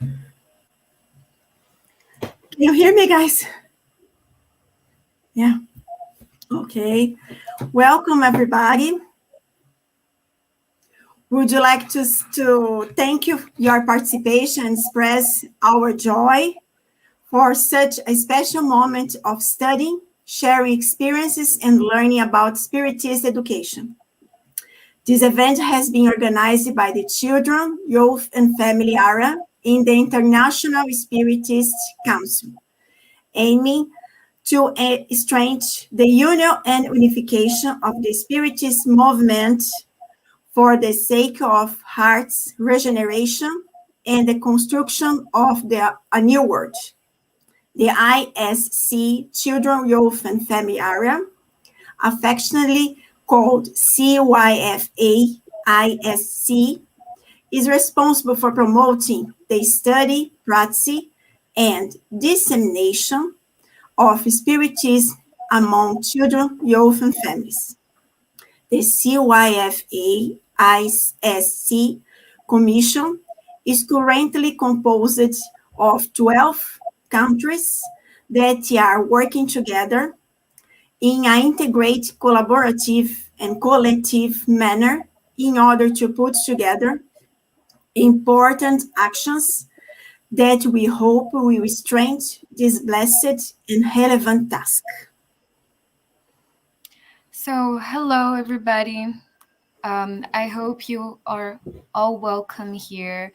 Can you hear me, guys? Yeah. Okay. Welcome, everybody. Would you like to thank you your participation and express our joy for such a special moment of studying, sharing experiences, and learning about Spiritist education. This event has been organized by the Children, Youth, and Family area in the International Spiritist Council, aiming to strengthen the union and unification of the Spiritist movement for the sake of heart's regeneration and the construction of a new world. The ISC Children, Youth, and Family area, affectionately called CYFA ISC, is responsible for promoting the study, practice, and dissemination of Spiritism among children, youth, and families. The CYFA ISC Commission is currently composed of 12 countries that are working together in an integrated, collaborative, and collective manner in order to put together important actions that we hope will strengthen this blessed and relevant task. So, hello everybody. I hope you are all welcome here.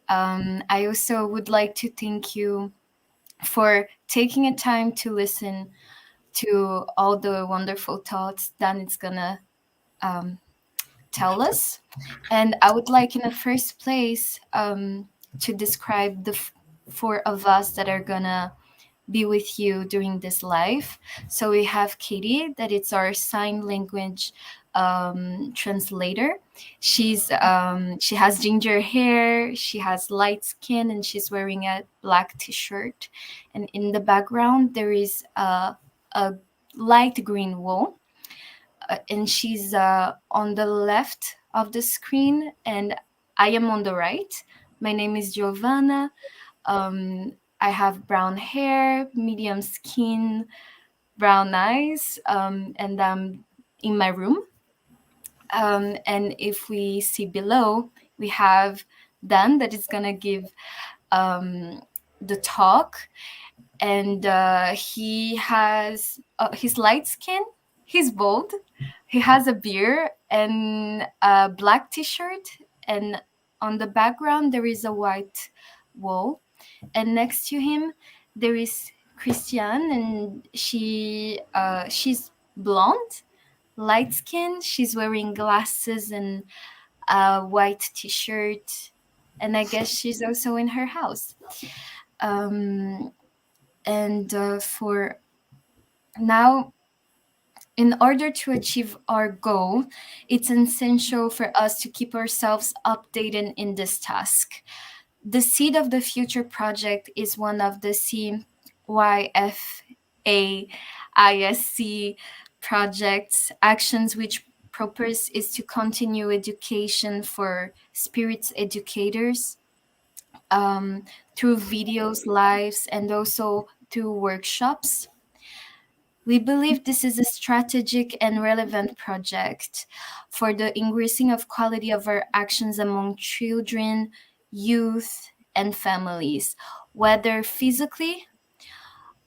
I also would like to thank you for taking a time to listen to all the wonderful thoughts that it's gonna tell us. And I would like, in the first place, to describe the four of us that are gonna be with you during this live. So we have Katie, that it's our sign language translator. She has ginger hair, she has light skin, and she's wearing a black t-shirt. And in the background there is a light green wall, and she's on the left of the screen, and I am on the right. My name is Giovanna. I have brown hair, medium skin, brown eyes, and I'm in my room. And if we see below, we have Dan that is gonna give the talk, and he has his light skin, he's bald, he has a beard and a black t-shirt, and on the background there is a white wall, and next to him there is Christiane, and she's blonde, light skin, she's wearing glasses and a white t-shirt, and I guess she's also in her house. And for now, in order to achieve our goal, it's essential for us to keep ourselves updated in this task. The Seed of the Future project is one of the CYFA ISC projects actions which purpose is to continue education for spirits educators through videos, lives, and also through workshops. We believe this is a strategic and relevant project for the increasing of quality of our actions among children, youth, and families, whether physically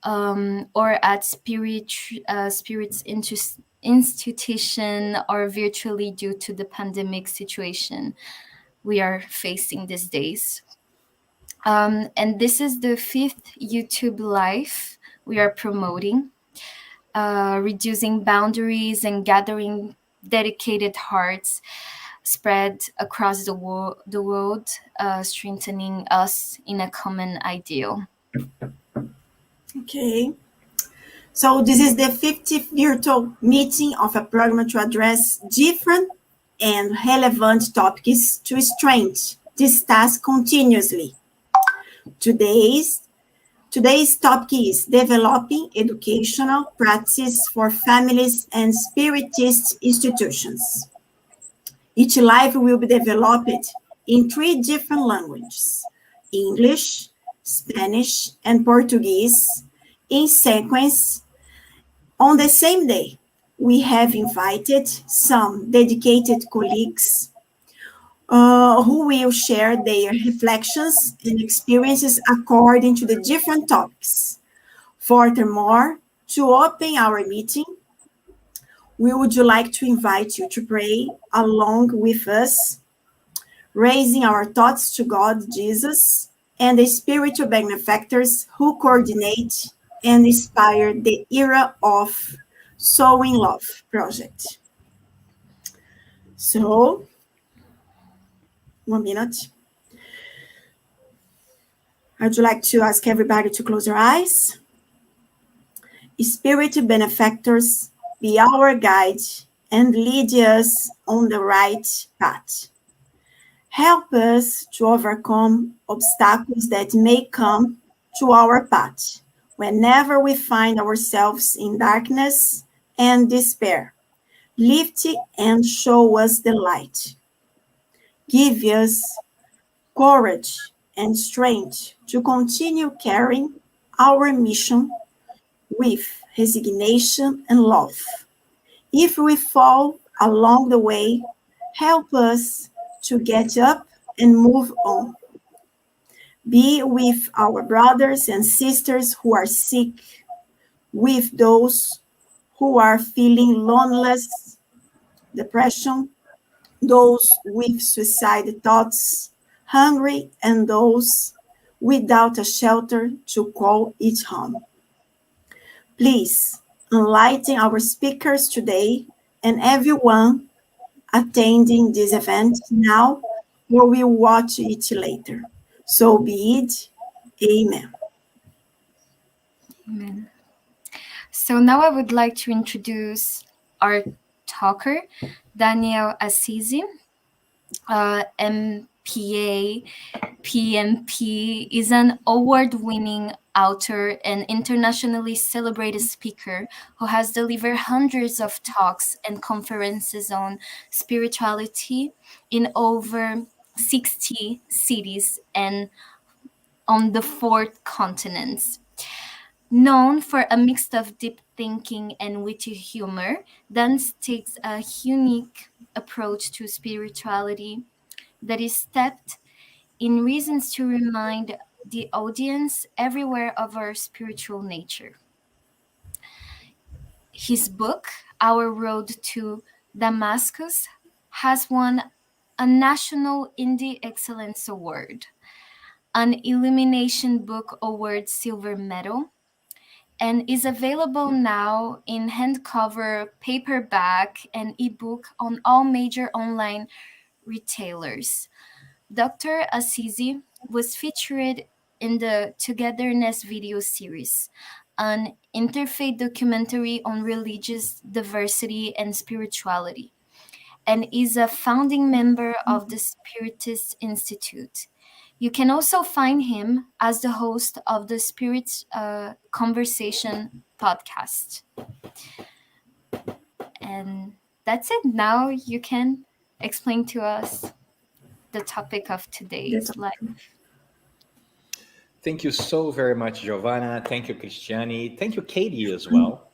or at spirits institution or virtually due to the pandemic situation we are facing these days. And this is the 5th YouTube live we are promoting, reducing boundaries and gathering dedicated hearts spread across the world, strengthening us in a common ideal. Okay. So this is the 50th virtual meeting of a program to address different and relevant topics to strengthen this task continuously. Today's topic is developing educational practices for families and spiritist institutions. Each live will be developed in 3 different languages: English, Spanish, and Portuguese in sequence on the same day. We have invited some dedicated colleagues who will share their reflections and experiences according to the different topics. Furthermore, to open our meeting, we would like to invite you to pray along with us, raising our thoughts to God, Jesus, and the spiritual benefactors who coordinate and inspire the Era of Sowing Love project. So, 1 minute. I'd like to ask everybody to close their eyes. Spirit benefactors, be our guide and lead us on the right path. Help us to overcome obstacles that may come to our path whenever we find ourselves in darkness and despair. Lift and show us the light. Give us courage and strength to continue carrying our mission with resignation and love. If we fall along the way, help us to get up and move on. Be with our brothers and sisters who are sick, with those who are feeling loneliness, depression, those with suicide thoughts, hungry, and those without a shelter to call it home. Please enlighten our speakers today and everyone attending this event now or will watch it later. So be it. Amen. Amen. So now I would like to introduce our talker, Daniel Assisi, MPA, PMP, is an award-winning author and internationally celebrated speaker who has delivered hundreds of talks and conferences on spirituality in over 60 cities and on the 4 continents. Known for a mix of deep thinking and witty humor, Dan takes a unique approach to spirituality that is steeped in reasons to remind the audience everywhere of our spiritual nature. His book, Our Road to Damascus, has won a National Indie Excellence Award, an Illumination Book Award Silver Medal, and is available now in hardcover, paperback, and ebook on all major online retailers. Dr. Assisi was featured in the Togetherness video series, an interfaith documentary on religious diversity and spirituality, and is a founding member of the Spiritist Institute. You can also find him as the host of the Spirit Conversation podcast. And that's it. Now you can explain to us the topic of today's live. Thank you so very much, Giovanna. Thank you, Cristiani. Thank you, Katie, as well.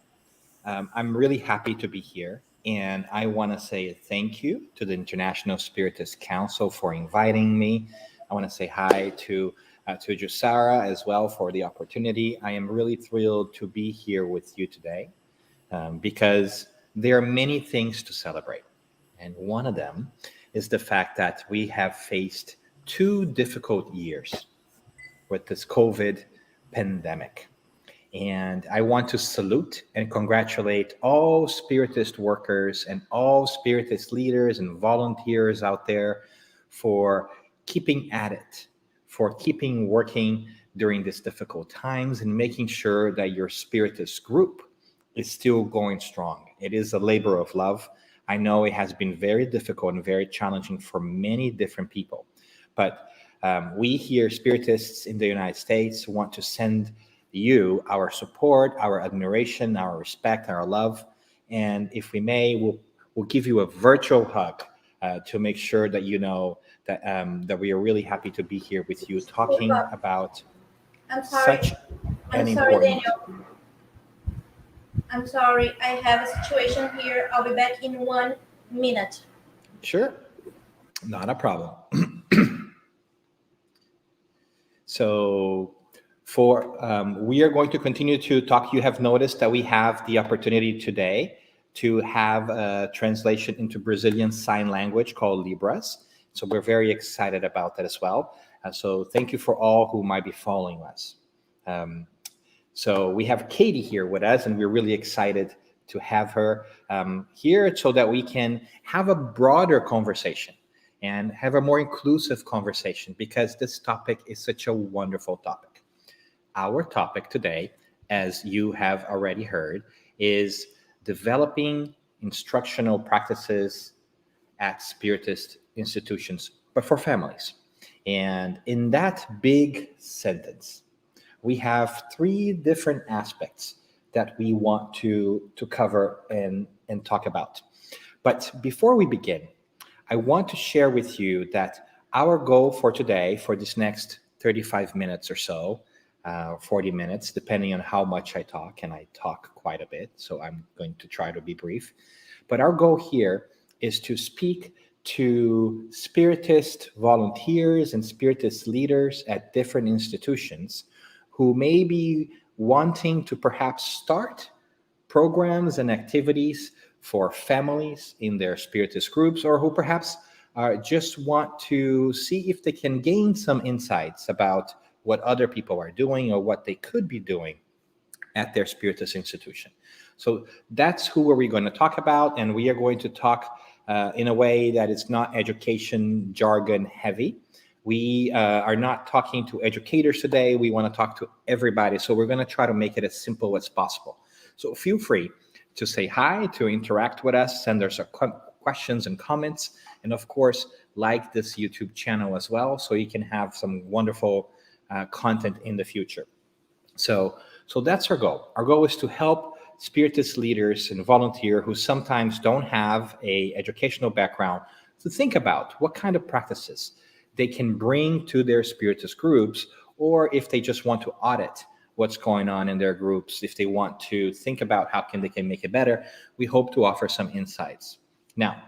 I'm really happy to be here. And I want to say thank you to the International Spiritist Council for inviting me. I want to say hi to Jusara as well for the opportunity. I am really thrilled to be here with you today because there are many things to celebrate. And one of them is the fact that we have faced 2 difficult years with this COVID pandemic. And I want to salute and congratulate all Spiritist workers and all Spiritist leaders and volunteers out there for keeping at it, for keeping working during these difficult times and making sure that your Spiritist group is still going strong. It is a labor of love. I know it has been very difficult and very challenging for many different people, but we here, Spiritists in the United States, want to send you our support, our admiration, our respect, our love. And if we may, we'll give you a virtual hug to make sure that you know that we are really happy to be here with you talking about I'm sorry. such I'm an sorry, important. Daniel. I'm sorry. I have a situation here. I'll be back in 1 minute. Sure, not a problem. So we are going to continue to talk. You have noticed that we have the opportunity today to have a translation into Brazilian Sign Language called Libras. So we're very excited about that as well. So thank you for all who might be following us. So we have Katie here with us, and we're really excited to have her here so that we can have a broader conversation and have a more inclusive conversation, because this topic is such a wonderful topic. Our topic today, as you have already heard, is developing instructional practices at Spiritist institutions, but for families. And in that big sentence, we have three different aspects that we want to cover and talk about. But before we begin, I want to share with you that our goal for today, for this next 35 minutes or so, 40 minutes, depending on how much I talk, and I talk quite a bit, so I'm going to try to be brief. But our goal here is to speak to Spiritist volunteers and Spiritist leaders at different institutions who may be wanting to perhaps start programs and activities for families in their Spiritist groups, or who perhaps just want to see if they can gain some insights about what other people are doing or what they could be doing at their Spiritist institution. So that's who we're going to talk about, and we are going to talk in a way that is not education jargon heavy. We are not talking to educators today. We want to talk to everybody. So we're going to try to make it as simple as possible. So feel free to say hi, to interact with us, send us questions and comments, and of course, like this YouTube channel as well, so you can have some wonderful content in the future. So that's our goal. Our goal is to help Spiritist leaders and volunteers who sometimes don't have a educational background to think about what kind of practices they can bring to their Spiritist groups, or if they just want to audit what's going on in their groups, if they want to think about how they can make it better, we hope to offer some insights. Now,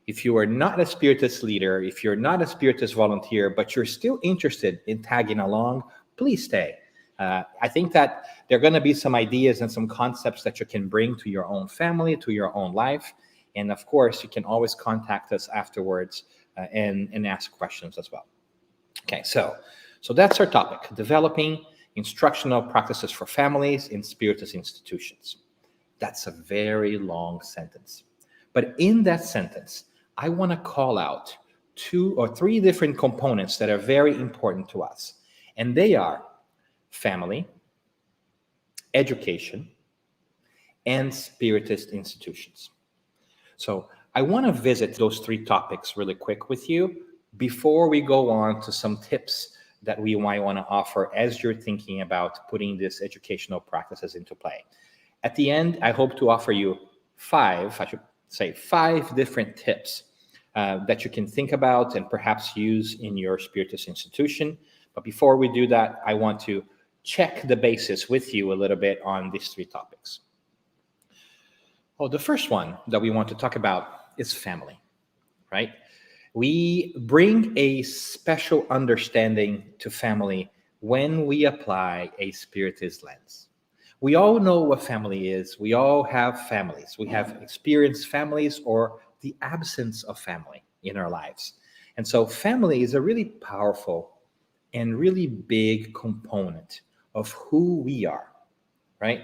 if you are not a Spiritist leader, if you're not a Spiritist volunteer, but you're still interested in tagging along, please stay. I think that there are going to be some ideas and some concepts that you can bring to your own family, to your own life. And of course, you can always contact us afterwards and ask questions as well. Okay, so that's our topic, developing instructional practices for families in Spiritist institutions. That's a very long sentence. But in that sentence, I want to call out 2 or 3 different components that are very important to us. And they are family, education, and Spiritist institutions. So I want to visit those 3 topics really quick with you before we go on to some tips that we might want to offer as you're thinking about putting these educational practices into play. At the end, I hope to offer you 5 different tips that you can think about and perhaps use in your Spiritist institution. But before we do that, I want to check the basis with you a little bit on these 3 topics. Well, the first one that we want to talk about is family, right? We bring a special understanding to family when we apply a Spiritist lens. We all know what family is. We all have families. We have experienced families or the absence of family in our lives. And so family is a really powerful and really big component of who we are, right?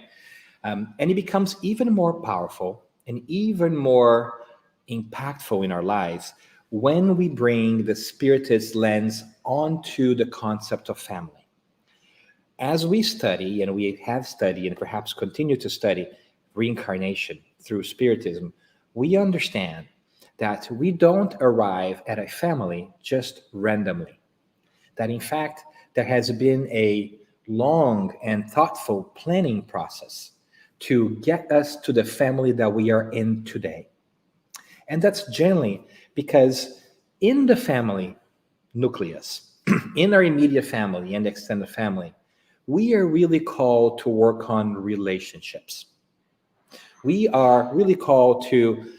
And it becomes even more powerful and even more impactful in our lives when we bring the Spiritist lens onto the concept of family. As we study, and we have studied and perhaps continue to study reincarnation through Spiritism, we understand that we don't arrive at a family just randomly. That in fact, there has been a long and thoughtful planning process to get us to the family that we are in today. And that's generally because in the family nucleus, in our immediate family and extended family, we are really called to work on relationships. We are really called to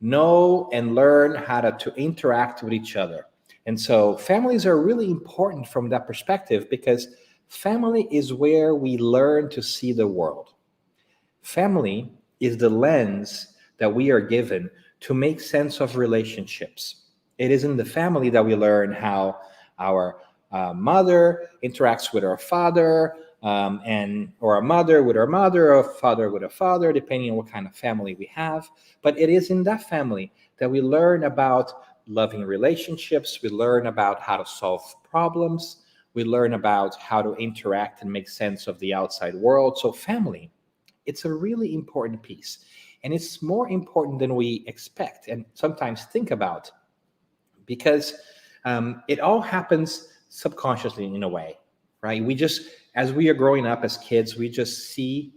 know and learn how to interact with each other. And so families are really important from that perspective because family is where we learn to see the world. Family is the lens that we are given to make sense of relationships. It is in the family that we learn how our mother interacts with our father, or a mother with our mother, or a father with a father, depending on what kind of family we have. But it is in that family that we learn about loving relationships. We learn about how to solve problems. We learn about how to interact and make sense of the outside world. So family, it's a really important piece. And it's more important than we expect and sometimes think about, because it all happens subconsciously in a way, right? We just, as we are growing up as kids, we just see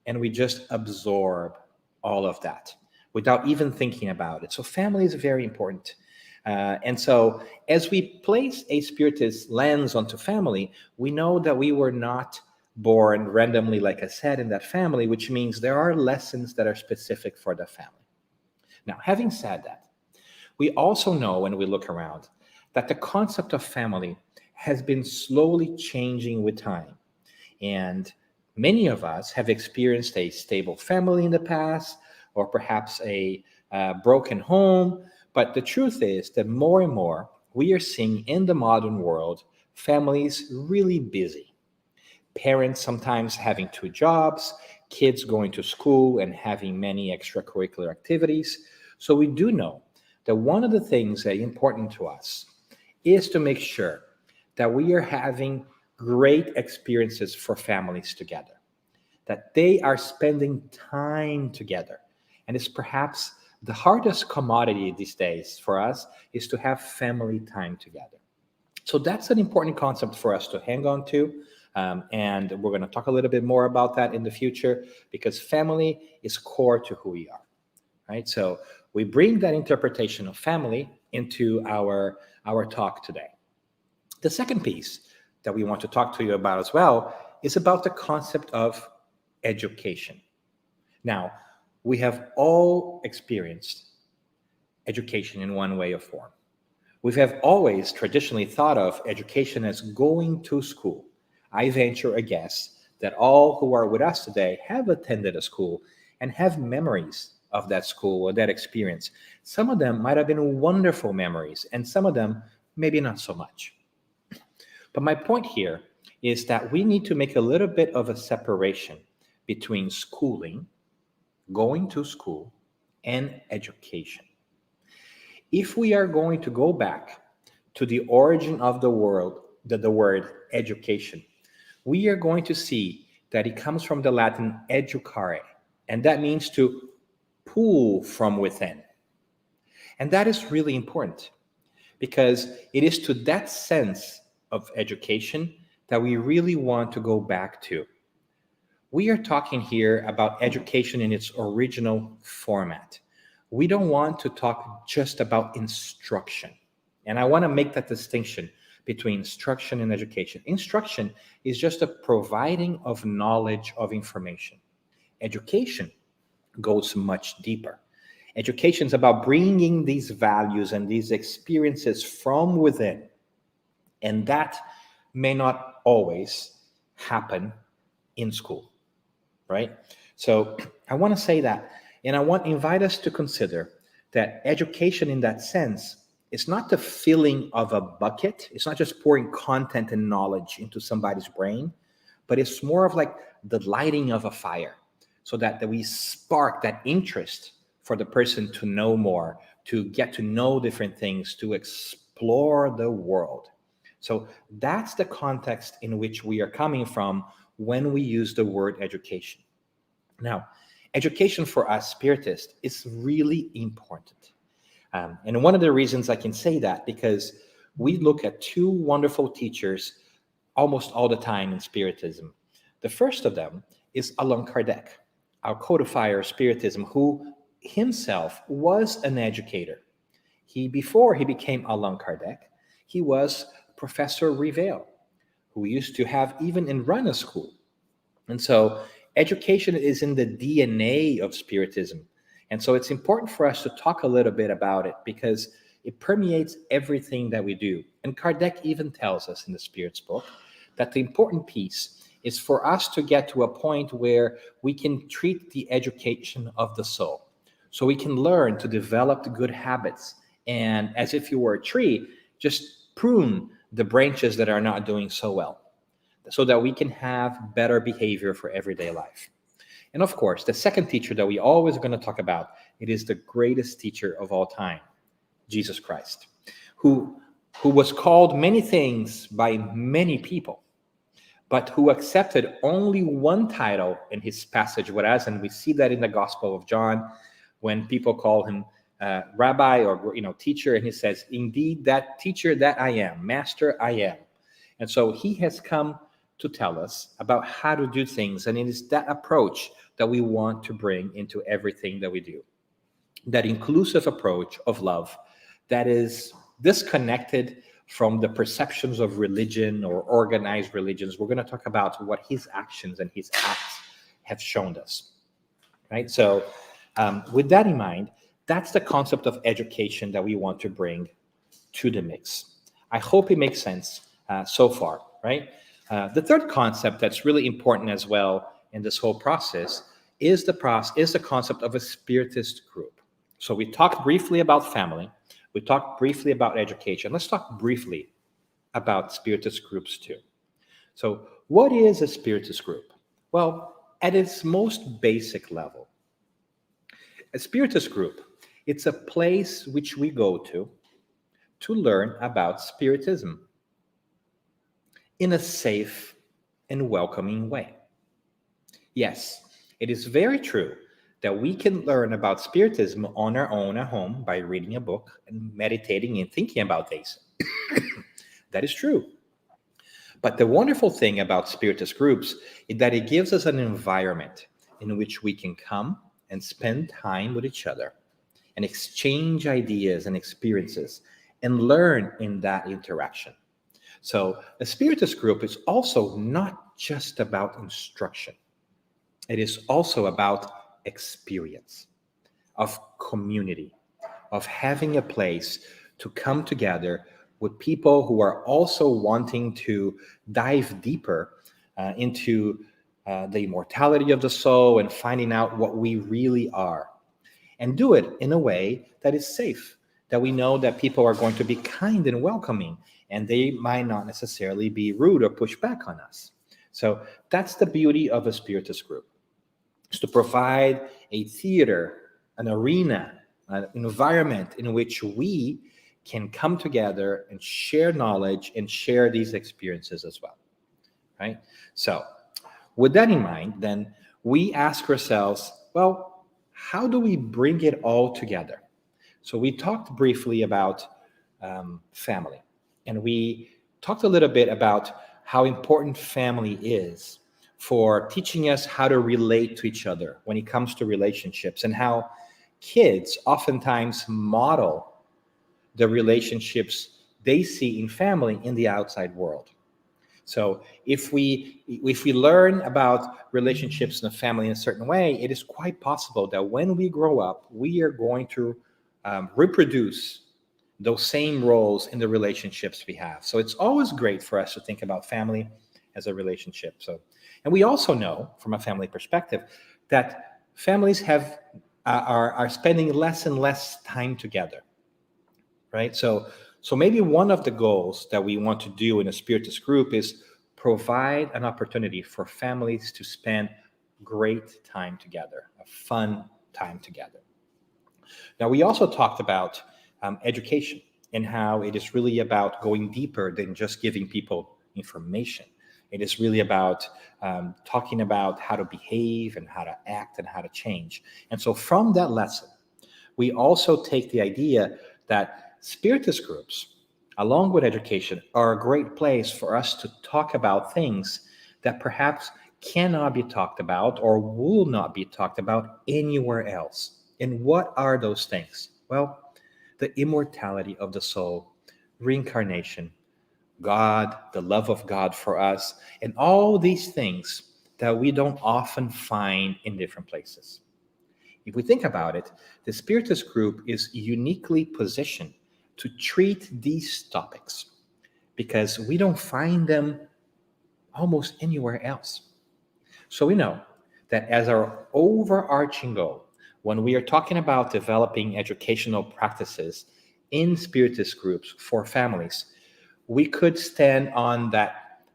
and we just absorb all of that without even thinking about it. So family is very important. And so as we place a Spiritist lens onto family, we know that we were not born randomly, like I said, in that family, which means there are lessons that are specific for the family. Now, having said that, we also know when we look around that the concept of family has been slowly changing with time. And many of us have experienced a stable family in the past, or perhaps a broken home. But the truth is that more and more we are seeing in the modern world families really busy. Parents sometimes having two jobs, kids going to school and having many extracurricular activities. So we do know that one of the things that is important to us is to make sure that we are having great experiences for families together, that they are spending time together. And it's perhaps the hardest commodity these days for us is to have family time together. So that's an important concept for us to hang on to. And we're going to talk a little bit more about that in the future, because family is core to who we are, right? So we bring that interpretation of family into our talk today. The second piece that we want to talk to you about as well is about the concept of education. Now, we have all experienced education in one way or form. We have always traditionally thought of education as going to school. I venture a guess that all who are with us today have attended a school and have memories of that school or that experience. Some of them might have been wonderful memories, and some of them maybe not so much. But my point here is that we need to make a little bit of a separation between schooling, going to school, and education. If we are going to go back to the origin of the word education, we are going to see that it comes from the Latin educare, and that means to pull from within. And that is really important, because it is to that sense of education that we really want to go back to. We are talking here about education in its original format. We don't want to talk just about instruction. And I want to make that distinction between instruction and education. Instruction is just a providing of knowledge, of information. Education goes much deeper. Education is about bringing these values and these experiences from within. And that may not always happen in school, right? So I want to say that, and I want to invite us to consider that education in that sense is not the filling of a bucket. It's not just pouring content and knowledge into somebody's brain, but it's more of like the lighting of a fire, so that we spark that interest for the person to know more, to get to know different things, to explore the world. So that's the context in which we are coming from when we use the word education. Now, education for us Spiritists is really important. And one of the reasons I can say that, because we look at two wonderful teachers almost all the time in Spiritism. The first of them is Allan Kardec, our codifier of Spiritism, who himself was an educator. Before he became Allan Kardec, he was Professor Rivel, who used to have even and run a school. And so education is in the DNA of Spiritism. And so it's important for us to talk a little bit about it because it permeates everything that we do. And Kardec even tells us in the Spirit's book that the important piece is for us to get to a point where we can treat the education of the soul. So we can learn to develop the good habits. And as if you were a tree, just prune the branches that are not doing so well, so that we can have better behavior for everyday life. And of course, the second teacher that we always are going to talk about, it is the greatest teacher of all time, Jesus Christ, who was called many things by many people, but who accepted only one title in his passage with us. And we see that in the Gospel of John, when people call him rabbi or teacher, and he says, indeed, that teacher that I am, master I am. And so he has come to tell us about how to do things. And it is that approach that we want to bring into everything that we do. That inclusive approach of love that is disconnected from the perceptions of religion or organized religions. We're going to talk about what his actions and his acts have shown us. Right? So with that in mind, that's the concept of education that we want to bring to the mix. I hope it makes sense so far, right? The third concept that's really important as well in this whole process is the concept of a Spiritist group. So we talked briefly about family. We talked briefly about education. Let's talk briefly about Spiritist groups too. So what is a Spiritist group? Well, at its most basic level, a Spiritist group, it's a place which we go to learn about Spiritism in a safe and welcoming way. Yes, it is very true that we can learn about Spiritism on our own at home by reading a book and meditating and thinking about things. That is true. But the wonderful thing about Spiritist groups is that it gives us an environment in which we can come and spend time with each other and exchange ideas and experiences and learn in that interaction. So a Spiritist group is also not just about instruction. It is also about experience, of community, of having a place to come together with people who are also wanting to dive deeper into the immortality of the soul and finding out what we really are. And do it in a way that is safe, that we know that people are going to be kind and welcoming, and they might not necessarily be rude or push back on us. So that's the beauty of a Spiritist group, is to provide a theater, an arena, an environment in which we can come together and share knowledge and share these experiences as well, right? So with that in mind, then we ask ourselves, well, how do we bring it all together? So we talked briefly about family, and we talked a little bit about how important family is for teaching us how to relate to each other when it comes to relationships, and how kids oftentimes model the relationships they see in family in the outside world. So if we learn about relationships in a family in a certain way, it is quite possible that when we grow up, we are going to reproduce those same roles in the relationships we have. So it's always great for us to think about family as a relationship. So, and we also know from a family perspective that families are spending less and less time together, right? So maybe one of the goals that we want to do in a Spiritist group is provide an opportunity for families to spend great time together, a fun time together. Now, we also talked about education and how it is really about going deeper than just giving people information. It is really about talking about how to behave and how to act and how to change. And so from that lesson, we also take the idea that Spiritist groups, along with education, are a great place for us to talk about things that perhaps cannot be talked about or will not be talked about anywhere else. And what are those things? Well, the immortality of the soul, reincarnation, God, the love of God for us, and all these things that we don't often find in different places. If we think about it, the Spiritist group is uniquely positioned to treat these topics because we don't find them almost anywhere else. So we know that as our overarching goal, when we are talking about developing educational practices in Spiritist groups for families, we could stand on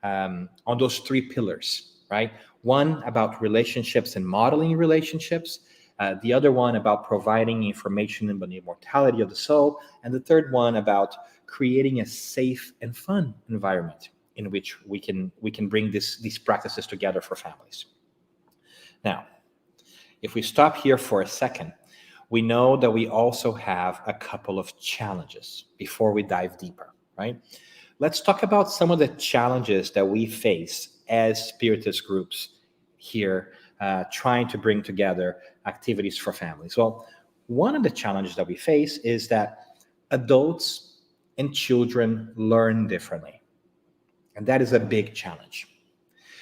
on those three pillars, right? One about relationships and modeling relationships, the other one about providing information about the immortality of the soul, and the third one about creating a safe and fun environment in which we can bring these practices together for families. Now, if we stop here for a second, we know that we also have a couple of challenges before we dive deeper, right? Let's talk about some of the challenges that we face as Spiritist groups here, trying to bring together activities for families. Well, one of the challenges that we face is that adults and children learn differently. And that is a big challenge.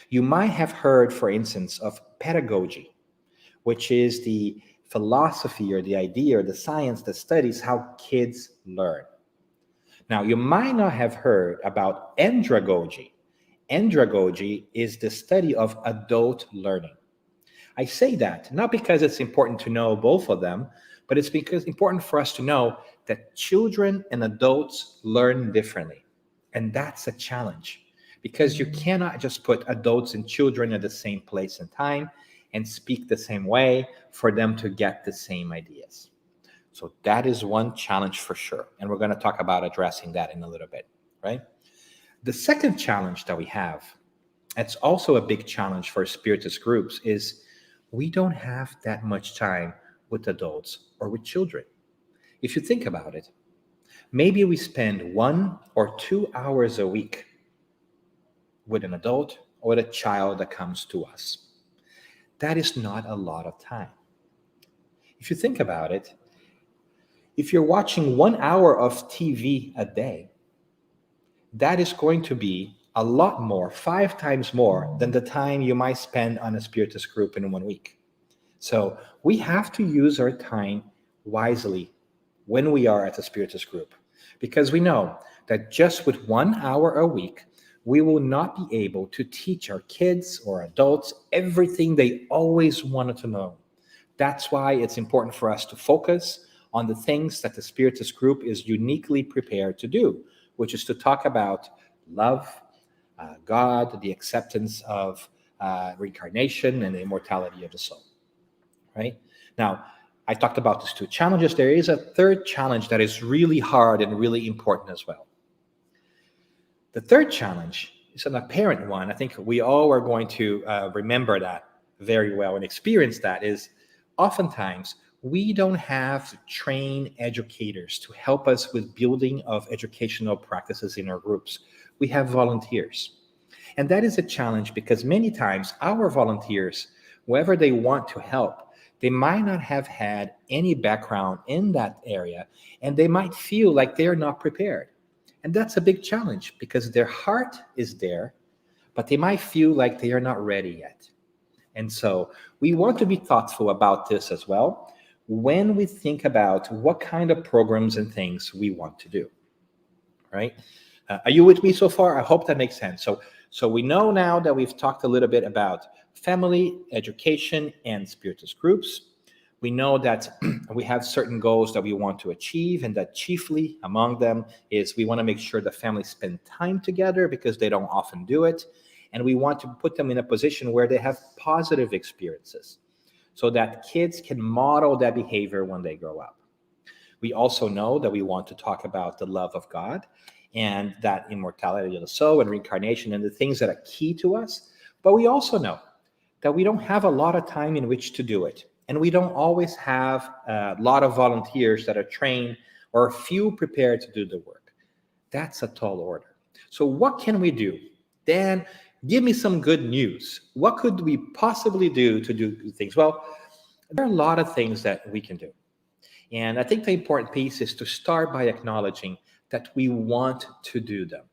You might have heard, for instance, of pedagogy, which is the philosophy or the idea or the science that studies how kids learn. Now, you might not have heard about andragogy. Andragogy is the study of adult learning. I say that not because it's important to know both of them, but it's because it's important for us to know that children and adults learn differently. And that's a challenge because you cannot just put adults and children at the same place and time and speak the same way for them to get the same ideas. So that is one challenge for sure. And we're going to talk about addressing that in a little bit, right? The second challenge that we have, it's also a big challenge for Spiritist groups, is we don't have that much time with adults or with children. If you think about it, maybe we spend 1 or 2 hours a week with an adult or with a child that comes to us. That is not a lot of time. If you think about it, if you're watching 1 hour of TV a day, that is going to be a lot more, 5 times more than the time you might spend on a Spiritist group in 1 week. So we have to use our time wisely when we are at a Spiritist group, because we know that just with 1 hour a week, we will not be able to teach our kids or adults everything they always wanted to know. That's why it's important for us to focus on the things that the Spiritist group is uniquely prepared to do, which is to talk about love, God, the acceptance of reincarnation, and the immortality of the soul, right? Now, I talked about these two challenges. There is a third challenge that is really hard and really important as well. The third challenge is an apparent one. I think we all are going to remember that very well and experience that, is oftentimes we don't have trained educators to help us with building of educational practices in our groups. We have volunteers. And that is a challenge because many times our volunteers, whoever they want to help, they might not have had any background in that area, and they might feel like they're not prepared. And that's a big challenge because their heart is there, but they might feel like they are not ready yet. And so we want to be thoughtful about this as well when we think about what kind of programs and things we want to do, right? Are you with me so far? I hope that makes sense. So we know now that we've talked a little bit about family, education, and Spiritist groups. We know that we have certain goals that we want to achieve, and that chiefly among them is we want to make sure that families spend time together because they don't often do it. And we want to put them in a position where they have positive experiences so that kids can model that behavior when they grow up. We also know that we want to talk about the love of God and that immortality of the soul and reincarnation and the things that are key to us. But we also know that we don't have a lot of time in which to do it. And we don't always have a lot of volunteers that are trained or few prepared to do the work. That's a tall order. So what can we do? Dan, give me some good news. What could we possibly do to do things? Well, there are a lot of things that we can do. And I think the important piece is to start by acknowledging that we want to do them.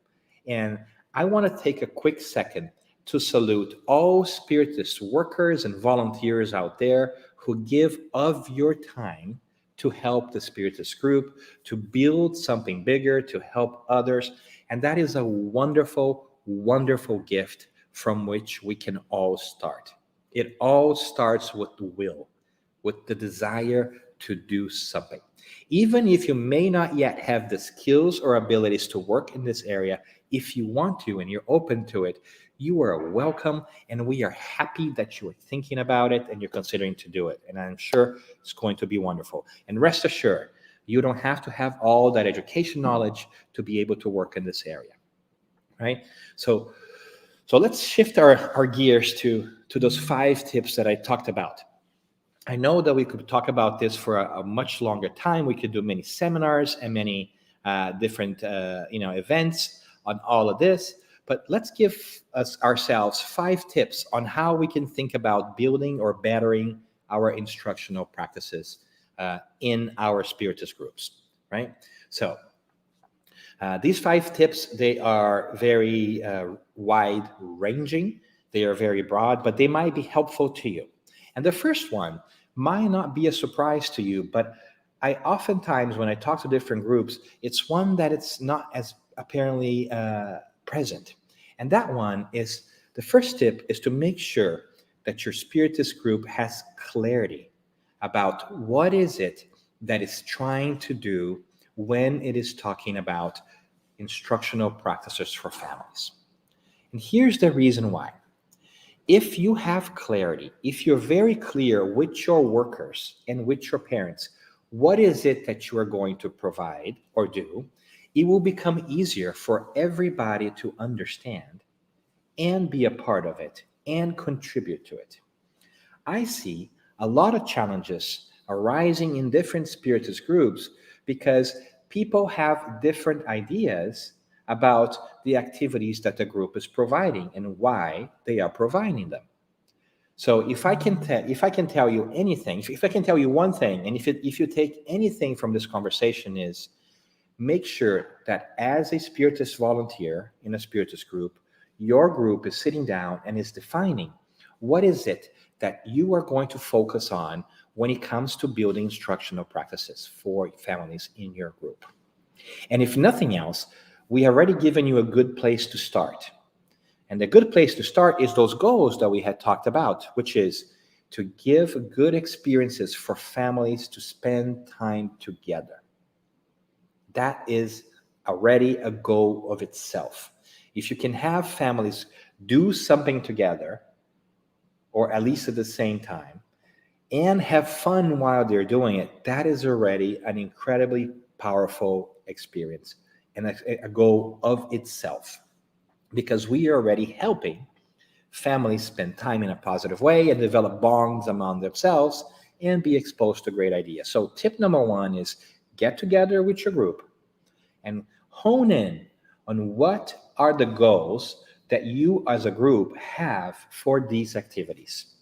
And I want to take a quick second to salute all Spiritist workers and volunteers out there who give of your time to help the Spiritist group, to build something bigger, to help others. And that is a wonderful, wonderful gift from which we can all start. It all starts with the will, with the desire to do something. Even if you may not yet have the skills or abilities to work in this area, if you want to and you're open to it, you are welcome, and we are happy that you are thinking about it and you're considering to do it. And I'm sure it's going to be wonderful. And rest assured, you don't have to have all that education knowledge to be able to work in this area, right? So let's shift our gears to those 5 tips that I talked about. I know that we could talk about this for a much longer time. We could do many seminars and many different events on all of this. But let's give ourselves 5 tips on how we can think about building or bettering our instructional practices in our Spiritist groups, right? So these 5 tips, they are very wide-ranging. They are very broad, but they might be helpful to you. And the first one might not be a surprise to you, but I oftentimes, when I talk to different groups, it's one that it's not as apparently present. And that one is, the first tip is to make sure that your Spiritist group has clarity about what is it that it's trying to do when it is talking about instructional practices for families. And here's the reason why. If you have clarity, if you're very clear with your workers and with your parents, what is it that you are going to provide or do, it will become easier for everybody to understand and be a part of it and contribute to it. I see a lot of challenges arising in different Spiritist groups because people have different ideas about the activities that the group is providing and why they are providing them. So if I can tell you anything, if I can tell you one thing, and if you take anything from this conversation, is make sure that as a Spiritist volunteer in a Spiritist group, your group is sitting down and is defining what is it that you are going to focus on when it comes to building instructional practices for families in your group. And if nothing else, we have already given you a good place to start. And the good place to start is those goals that we had talked about, which is to give good experiences for families to spend time together. That is already a goal of itself. If you can have families do something together, or at least at the same time, and have fun while they're doing it, that is already an incredibly powerful experience and a goal of itself, because we are already helping families spend time in a positive way and develop bonds among themselves and be exposed to great ideas. So tip number 1 is get together with your group and hone in on what are the goals that you as a group have for these activities,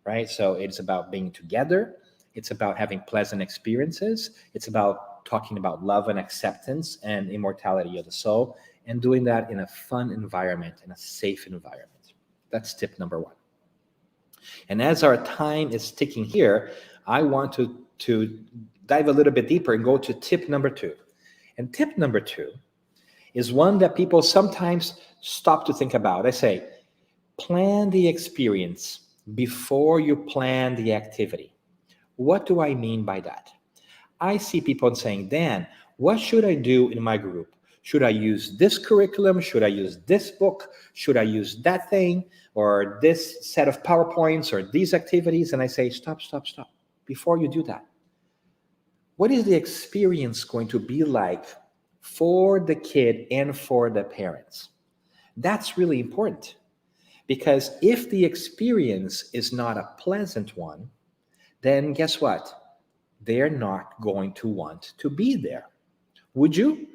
right? So it's about being together. It's about having pleasant experiences. It's about talking about love and acceptance and immortality of the soul, and doing that in a fun environment, in a safe environment. That's tip number 1. And as our time is ticking here, I want to dive a little bit deeper and go to tip number 2. And tip number 2 is one that people sometimes stop to think about. I say, plan the experience before you plan the activity. What do I mean by that? I see people saying, Dan, what should I do in my group? Should I use this curriculum? Should I use this book? Should I use that thing? Or this set of PowerPoints or these activities? And I say, stop. Before you do that, what is the experience going to be like for the kid and for the parents? That's really important, because if the experience is not a pleasant one, then guess what? They're not going to want to be there. Would you?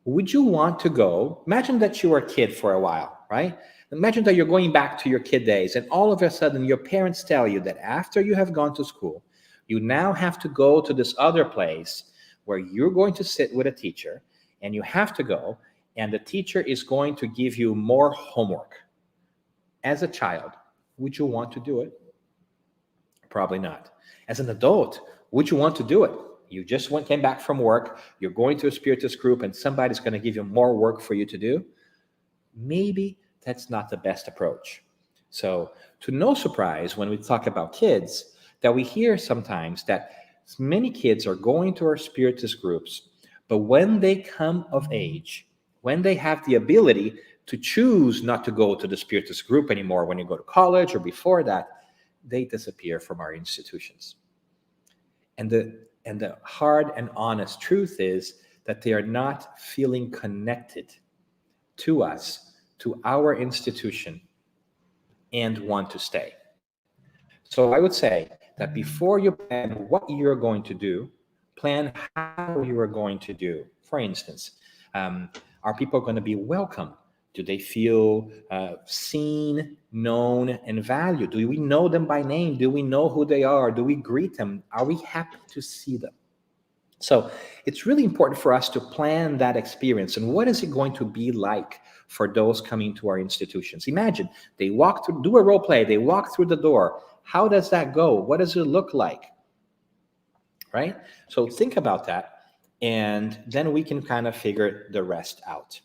Would you want to go? Imagine that you were a kid for a while, right? Imagine that you're going back to your kid days, and all of a sudden your parents tell you that after you have gone to school, You now have to go to this other place where you're going to sit with a teacher, and you have to go, and the teacher is going to give you more homework. As a child, would you want to do it? Probably not. As an adult, would you want to do it? You just came back from work, you're going to a Spiritist group, and somebody's going to give you more work for you to do. Maybe that's not the best approach. So, to no surprise, when we talk about kids, that we hear sometimes that many kids are going to our Spiritist groups, but when they come of age, when they have the ability to choose not to go to the Spiritist group anymore, when you go to college or before that, they disappear from our institutions. And the hard and honest truth is that they are not feeling connected to us, to our institution, and want to stay. So I would say that before you plan what you're going to do, plan how you are going to do. For instance, are people going to be welcome? Do they feel seen, known, and valued? Do we know them by name? Do we know who they are? Do we greet them? Are we happy to see them? So it's really important for us to plan that experience. And what is it going to be like for those coming to our institutions? Imagine they walk through, do a role play, they walk through the door. How does that go? What does it look like? Right? So think about that, and then we can kind of figure the rest out.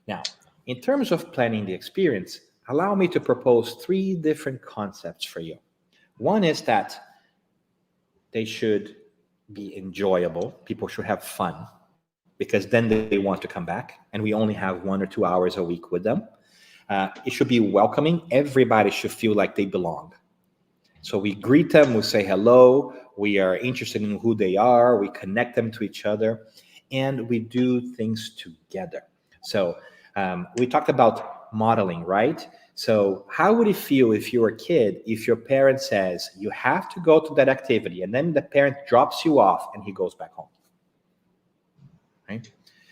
Now, in terms of planning the experience, allow me to propose 3 different concepts for you. One is that they should be enjoyable. People should have fun, because then they want to come back, and we only have 1 or 2 hours a week with them. It should be welcoming. Everybody should feel like they belong. So we greet them, we say hello, we are interested in who they are, we connect them to each other, and we do things together. So we talked about modeling, right? So how would it feel if you're a kid, if your parent says, you have to go to that activity, and then the parent drops you off and he goes back home, right?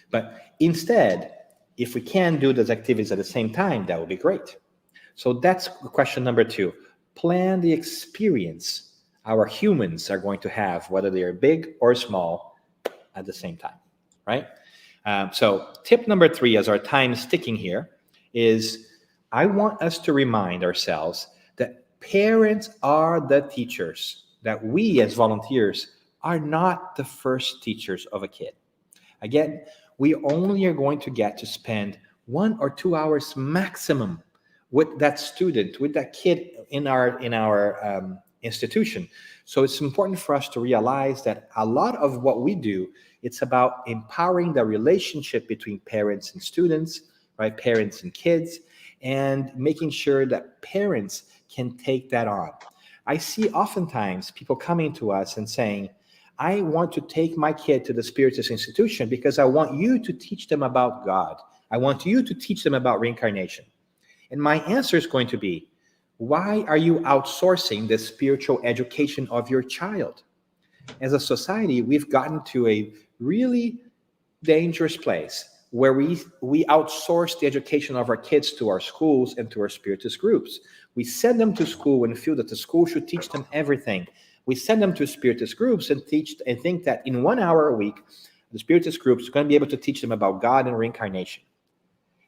But instead, if we can do those activities at the same time, that would be great. So that's question number 2. Plan the experience our humans are going to have, whether they are big or small, at the same time, right? So tip number 3, as our time is ticking here, is I want us to remind ourselves that parents are the teachers, that we as volunteers are not the first teachers of a kid. Again, we only are going to get to spend 1 or 2 hours maximum with that student, with that kid in our institution. So it's important for us to realize that a lot of what we do, it's about empowering the relationship between parents and students, right? Parents and kids, and making sure that parents can take that on. I see oftentimes people coming to us and saying, I want to take my kid to the Spiritist institution because I want you to teach them about God. I want you to teach them about reincarnation. And my answer is going to be, why are you outsourcing the spiritual education of your child? As a society, we've gotten to a really dangerous place where we outsource the education of our kids to our schools and to our Spiritist groups. We send them to school and feel that the school should teach them everything. We send them to Spiritist groups and think that in 1 hour a week, the Spiritist groups are going to be able to teach them about God and reincarnation.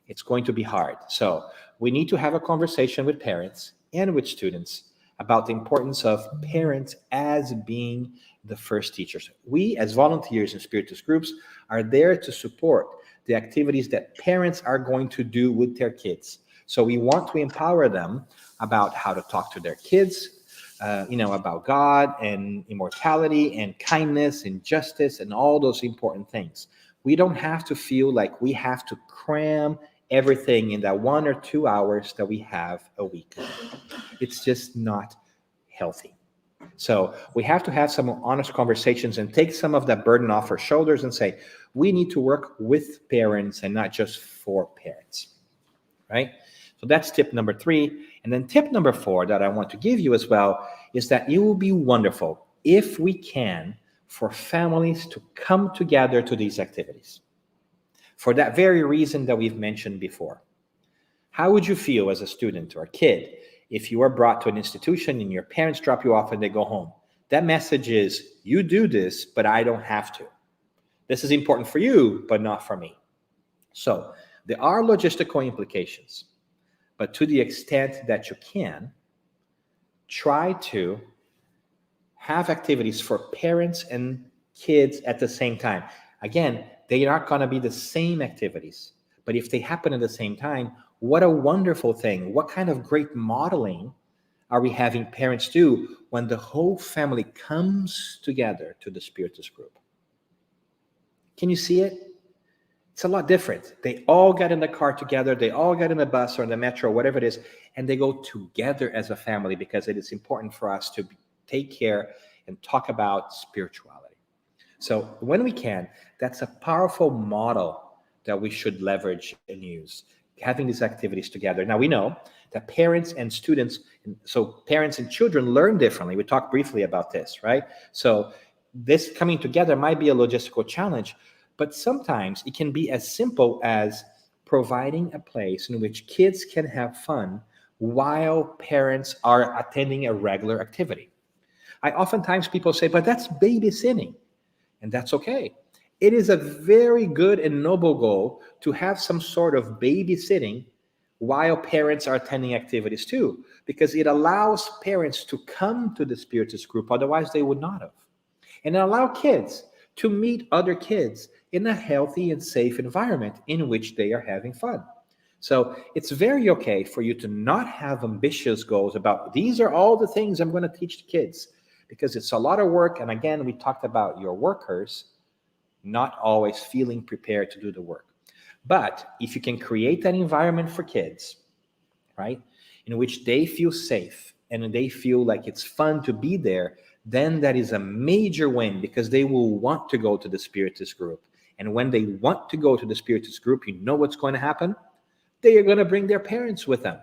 It's going to be hard. So we need to have a conversation with parents and with students about the importance of parents as being the first teachers. We, as volunteers in Spiritist groups, are there to support the activities that parents are going to do with their kids. So we want to empower them about how to talk to their kids, about God and immortality and kindness and justice and all those important things. We don't have to feel like we have to cram everything in that 1 or 2 hours that we have a week. It's just not healthy. So we have to have some honest conversations and take some of that burden off our shoulders and say, we need to work with parents and not just for parents, right? So that's tip number 3. And then tip number 4 that I want to give you as well is that it will be wonderful if we can for families to come together to these activities. For that very reason that we've mentioned before. How would you feel as a student or a kid if you are brought to an institution and your parents drop you off and they go home? That message is, you do this, but I don't have to. This is important for you, but not for me. So there are logistical implications, but to the extent that you can, try to have activities for parents and kids at the same time. Again, they are not going to be the same activities, but if they happen at the same time, what a wonderful thing. What kind of great modeling are we having parents do when the whole family comes together to the Spiritist group? Can you see it? It's a lot different. They all get in the car together, they all get in the bus or in the metro, whatever it is, and they go together as a family because it is important for us to take care and talk about spirituality. So when we can, that's a powerful model that we should leverage and use, having these activities together. Now we know that parents and students, so parents and children learn differently. We talked briefly about this, right? So this coming together might be a logistical challenge, but sometimes it can be as simple as providing a place in which kids can have fun while parents are attending a regular activity. Oftentimes people say, but that's babysitting, and that's okay. It is a very good and noble goal to have some sort of babysitting while parents are attending activities too, because it allows parents to come to the Spiritist group, otherwise they would not have. And allow kids to meet other kids in a healthy and safe environment in which they are having fun. So it's very okay for you to not have ambitious goals about, these are all the things I'm going to teach the kids, because it's a lot of work. And again, we talked about your workers not always feeling prepared to do the work. But if you can create that environment for kids, right, in which they feel safe and they feel like it's fun to be there, then that is a major win, because they will want to go to the Spiritist group. And when they want to go to the Spiritist group, you know what's going to happen? They are going to bring their parents with them.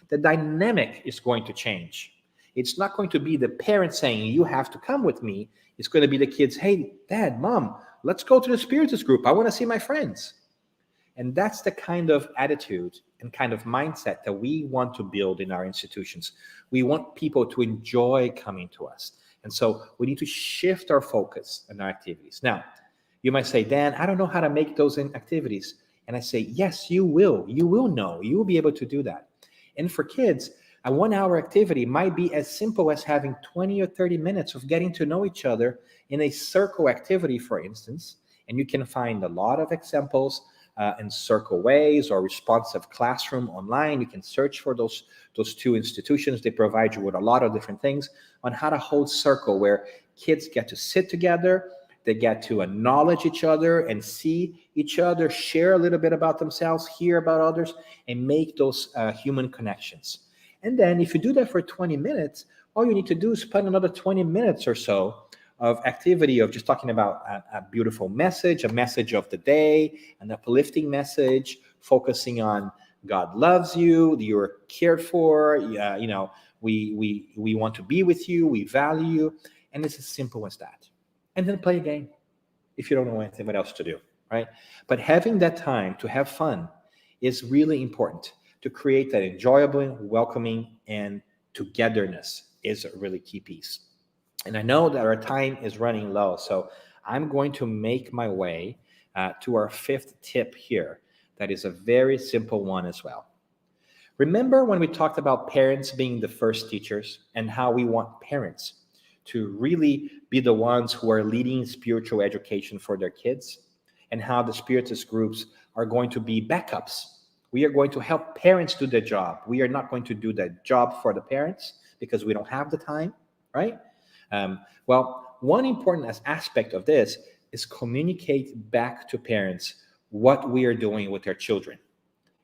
The dynamic is going to change. It's not going to be the parents saying, you have to come with me. It's going to be the kids, hey, Dad, Mom, let's go to the Spiritist group. I want to see my friends. And that's the kind of attitude and kind of mindset that we want to build in our institutions. We want people to enjoy coming to us. And so we need to shift our focus in our activities. Now, you might say, Dan, I don't know how to make those activities. And I say, yes, you will. You will know. You will be able to do that. And for kids, a 1-hour activity might be as simple as having 20 or 30 minutes of getting to know each other in a circle activity, for instance. And you can find a lot of examples in Circle Ways or Responsive Classroom online. You can search for those two institutions. They provide you with a lot of different things on how to hold circle, where kids get to sit together, they get to acknowledge each other and see each other, share a little bit about themselves, hear about others, and make those human connections. And then if you do that for 20 minutes, all you need to do is spend another 20 minutes or so of activity of just talking about a beautiful message, a message of the day, an uplifting message, focusing on God loves you, you're cared for, we want to be with you, we value you, and it's as simple as that. And then play a game if you don't know anything what else to do, right? But having that time to have fun is really important to create that enjoyable, welcoming, and togetherness is a really key piece. And I know that our time is running low, so I'm going to make my way to our 5th tip here. That is a very simple one as well. Remember when we talked about parents being the first teachers and how we want parents to really be the ones who are leading spiritual education for their kids, and how the Spiritist groups are going to be backups. We are going to help parents do their job. We are not going to do that job for the parents because we don't have the time, right? Well, one important aspect of this is communicate back to parents what we are doing with their children.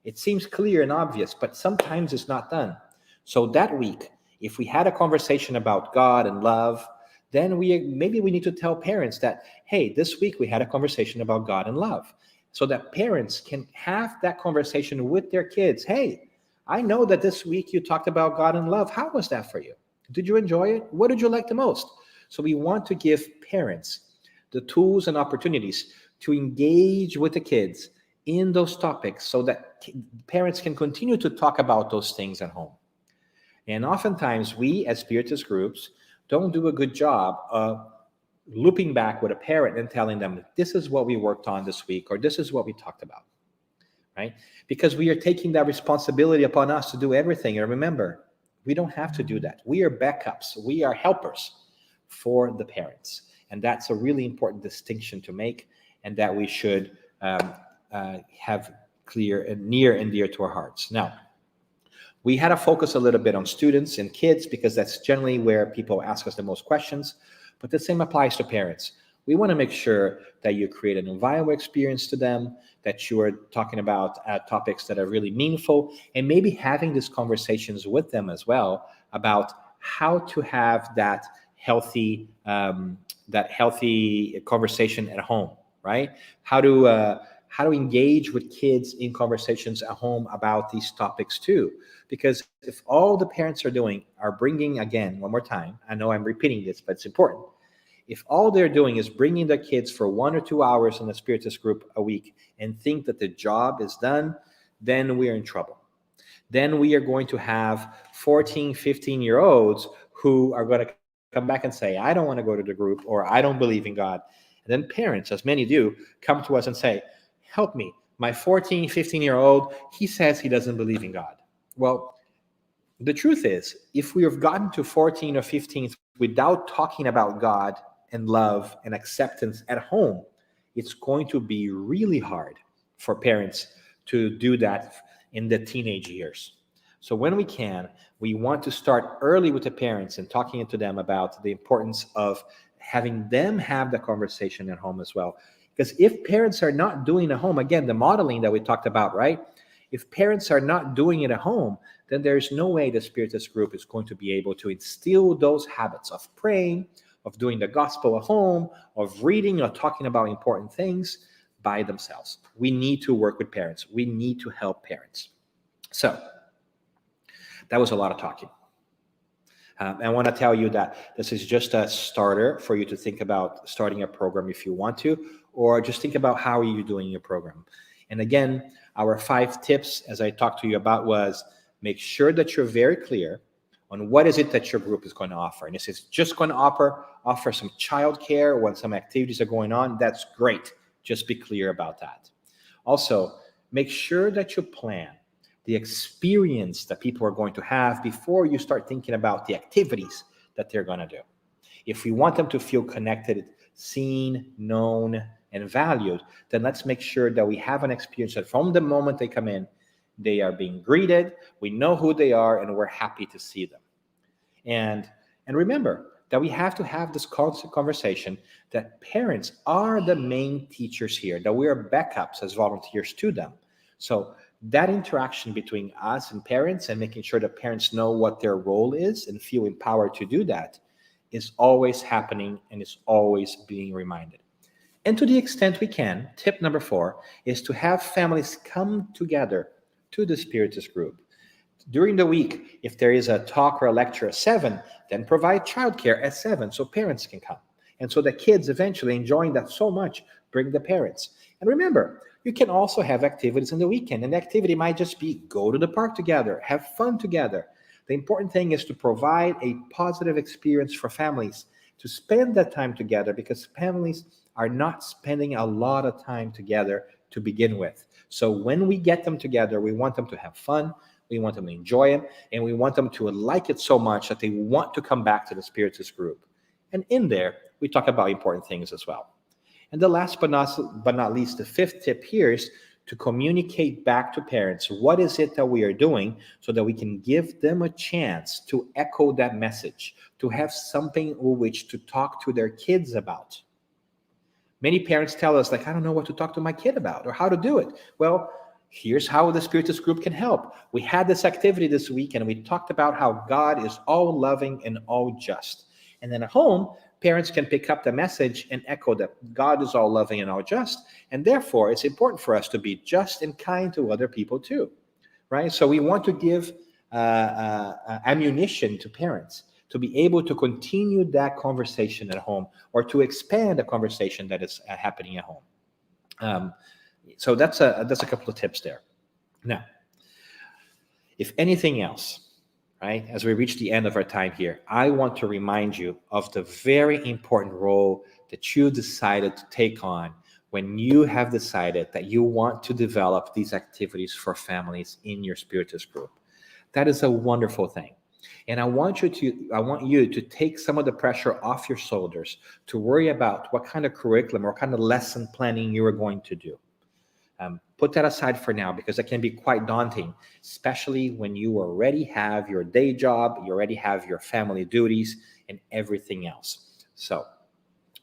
It seems clear and obvious, but sometimes it's not done. So that week, if we had a conversation about God and love, then maybe we need to tell parents that, hey, this week we had a conversation about God and love, so that parents can have that conversation with their kids. Hey, I know that this week you talked about God and love. How was that for you? Did you enjoy it? What did you like the most? So we want to give parents the tools and opportunities to engage with the kids in those topics so that parents can continue to talk about those things at home. And oftentimes we as Spiritist groups don't do a good job of looping back with a parent and telling them, this is what we worked on this week, or this is what we talked about, right? Because we are taking that responsibility upon us to do everything. And remember, we don't have to do that. We are backups. We are helpers for the parents. And that's a really important distinction to make, and that we should have clear and near and dear to our hearts. Now, we had to focus a little bit on students and kids because that's generally where people ask us the most questions, but the same applies to parents. We want to make sure that you create an environmental experience to them, that you are talking about topics that are really meaningful, and maybe having these conversations with them as well about how to have that healthy conversation at home, right? How to engage with kids in conversations at home about these topics too. Because if all the parents are bringing, again, one more time, I know I'm repeating this, but it's important. If all they're doing is bringing their kids for 1 or 2 hours in the Spiritist group a week and think that the job is done, then we are in trouble. Then we are going to have 14, 15-year-olds who are going to come back and say, I don't want to go to the group, or I don't believe in God. And then parents, as many do, come to us and say, help me. My 14, 15-year-old, he says he doesn't believe in God. Well, the truth is, if we have gotten to 14 or 15 without talking about God and love and acceptance at home, it's going to be really hard for parents to do that in the teenage years. So when we can, we want to start early with the parents and talking to them about the importance of having them have the conversation at home as well. Because if parents are not doing it at home, again, the modeling that we talked about, right? If parents are not doing it at home, then there's no way the Spiritist group is going to be able to instill those habits of praying, of doing the gospel at home, of reading or talking about important things by themselves. We need to work with parents. We need to help parents. So that was a lot of talking. I want to tell you that this is just a starter for you to think about starting a program if you want to, or just think about how are you doing your program. And again, our 5 tips, as I talked to you about, was make sure that you're very clear on what is it that your group is going to offer. And if it's just going to offer some childcare when some activities are going on, that's great. Just be clear about that. Also, make sure that you plan the experience that people are going to have before you start thinking about the activities that they're going to do. If we want them to feel connected, seen, known, and valued, then let's make sure that we have an experience that from the moment they come in, they are being greeted, we know who they are, and we're happy to see them. And remember that we have to have this constant conversation that parents are the main teachers here, that we are backups as volunteers to them. So that interaction between us and parents, and making sure that parents know what their role is and feel empowered to do that, is always happening and is always being reminded. And to the extent we can, tip number 4 is to have families come together to the Spiritist group. During the week, if there is a talk or a lecture at 7, then provide childcare at 7 so parents can come. And so the kids eventually enjoying that so much, bring the parents. And remember, you can also have activities in the weekend. And the activity might just be go to the park together, have fun together. The important thing is to provide a positive experience for families to spend that time together, because families are not spending a lot of time together to begin with. So when we get them together, we want them to have fun, we want them to enjoy it, and we want them to like it so much that they want to come back to the Spiritist group. And in there, we talk about important things as well. And the last but not least, the 5th tip here is to communicate back to parents what is it that we are doing, so that we can give them a chance to echo that message, to have something which to talk to their kids about. Many parents tell us, like, I don't know what to talk to my kid about or how to do it. Well, here's how the Spiritist group can help. We had this activity this week, and we talked about how God is all loving and all just. And then at home, parents can pick up the message and echo that God is all loving and all just. And therefore, it's important for us to be just and kind to other people too, right? So we want to give ammunition to parents to be able to continue that conversation at home, or to expand the conversation that is happening at home. So that's a couple of tips there. Now, if anything else, right? As we reach the end of our time here, I want to remind you of the very important role that you decided to take on when you have decided that you want to develop these activities for families in your Spiritist group. That is a wonderful thing. And I want you to take some of the pressure off your shoulders to worry about what kind of curriculum or kind of lesson planning you are going to do. Put that aside for now, because it can be quite daunting, especially when you already have your day job, you already have your family duties and everything else. So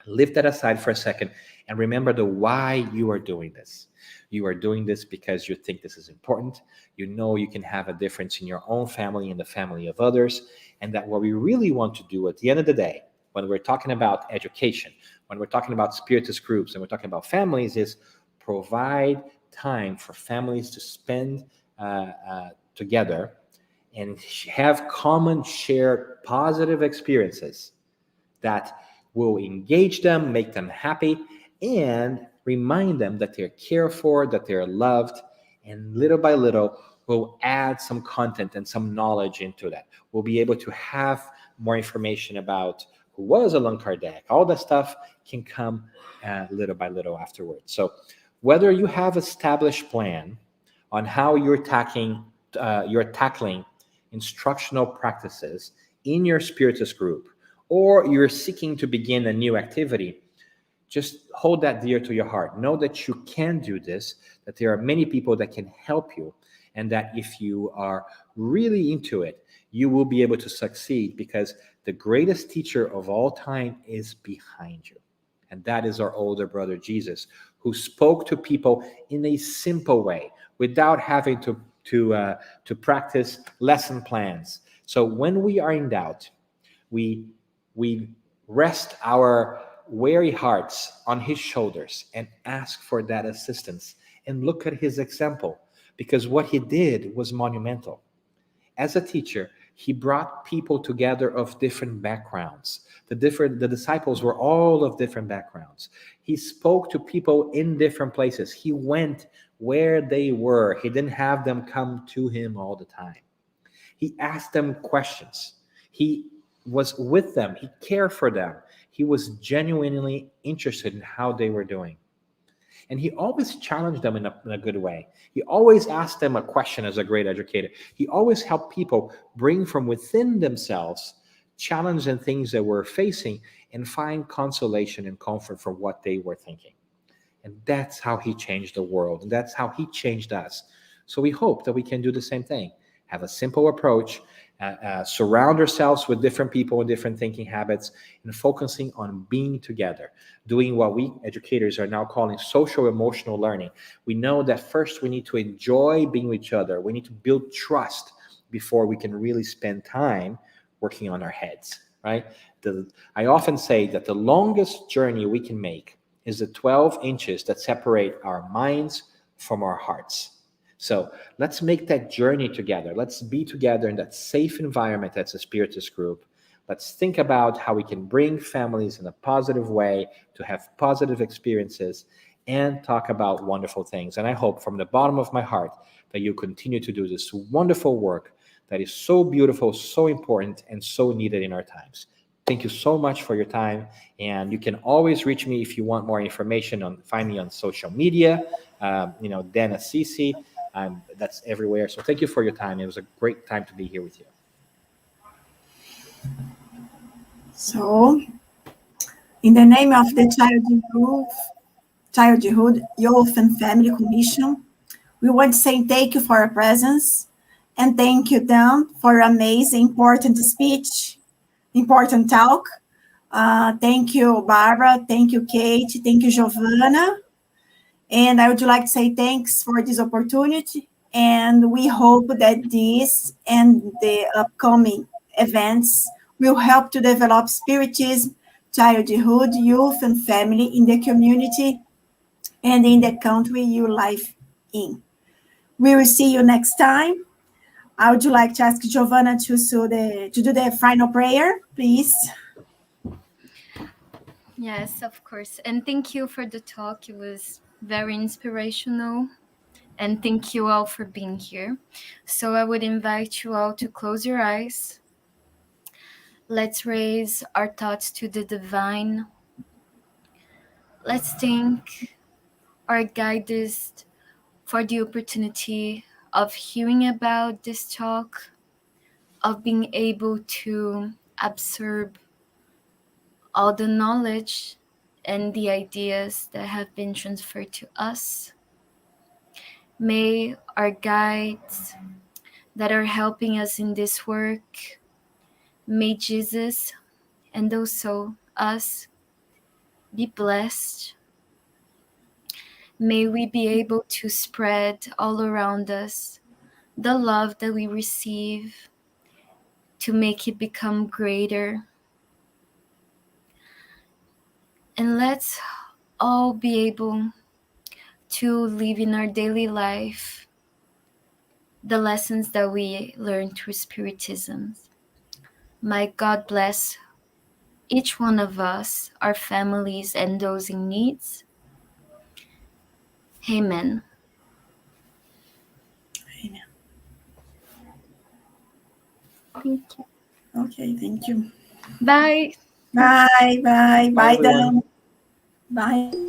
leave that aside for a second and remember the why you are doing this. You are doing this because you think this is important. You know you can have a difference in your own family and the family of others. And that what we really want to do at the end of the day, when we're talking about education, when we're talking about Spiritist groups, and we're talking about families, is provide time for families to spend together and have common shared positive experiences that will engage them, make them happy, and remind them that they're cared for, that they're loved, and little by little, we'll add some content and some knowledge into that. We'll be able to have more information about who was Allan Kardec. All that stuff can come little by little afterwards. So whether you have established plan on how you're tackling instructional practices in your Spiritist group, or you're seeking to begin a new activity, just hold that dear to your heart. Know that you can do this, that there are many people that can help you, and that if you are really into it, you will be able to succeed, because the greatest teacher of all time is behind you. And that is our older brother, Jesus, who spoke to people in a simple way without having to practice lesson plans. So when we are in doubt, we rest our weary hearts on his shoulders and ask for that assistance and look at his example, because what he did was monumental. As a teacher, he brought people together of different backgrounds. The disciples were all of different backgrounds. He spoke to people in different places. He went where they were. He didn't have them come to him all the time. He asked them questions. He was with them. He cared for them. He was genuinely interested in how they were doing. And he always challenged them in a good way. He always asked them a question as a great educator. He always helped people bring from within themselves challenges and things that we're facing and find consolation and comfort for what they were thinking. And that's how he changed the world. And that's how he changed us. So we hope that we can do the same thing. Have a simple approach, surround ourselves with different people and different thinking habits, and focusing on being together, doing what we educators are now calling social emotional learning. We know that first we need to enjoy being with each other. We need to build trust before we can really spend time working on our heads, right? I often say that the longest journey we can make is the 12 inches that separate our minds from our hearts. So let's make that journey together. Let's be together in that safe environment that's a Spiritist group. Let's think about how we can bring families in a positive way to have positive experiences and talk about wonderful things. And I hope from the bottom of my heart that you continue to do this wonderful work that is so beautiful, so important, and so needed in our times. Thank you so much for your time. And you can always reach me if you want more information. Find me on social media, Dan Assisi. That's everywhere. So thank you for your time. It was a great time to be here with you. So, in the name of the Childhood, Youth and Family Commission, we want to say thank you for your presence, and thank you, Dan, for your amazing, important speech, important talk. Thank you, Barbara. Thank you, Kate. Thank you, Giovanna. And I would like to say thanks for this opportunity. And we hope that this and the upcoming events will help to develop Spiritism, childhood, youth, and family in the community and in the country you live in. We will see you next time. I would like to ask Giovanna to do the final prayer, please. Yes, of course. And thank you for the talk. It was very inspirational. And thank you all for being here. So I would invite you all to close your eyes. Let's raise our thoughts to the divine. Let's thank our guides for the opportunity of hearing about this talk, of being able to absorb all the knowledge and the ideas that have been transferred to us. May our guides that are helping us in this work, may Jesus and also us be blessed. May we be able to spread all around us the love that we receive to make it become greater. And let's all be able to live in our daily life the lessons that we learn through Spiritism. May God bless each one of us, our families, and those in needs. Amen. Amen. Thank you. Okay, thank you. Bye. Bye, bye, Bye, bye, everyone. Dan. Bye.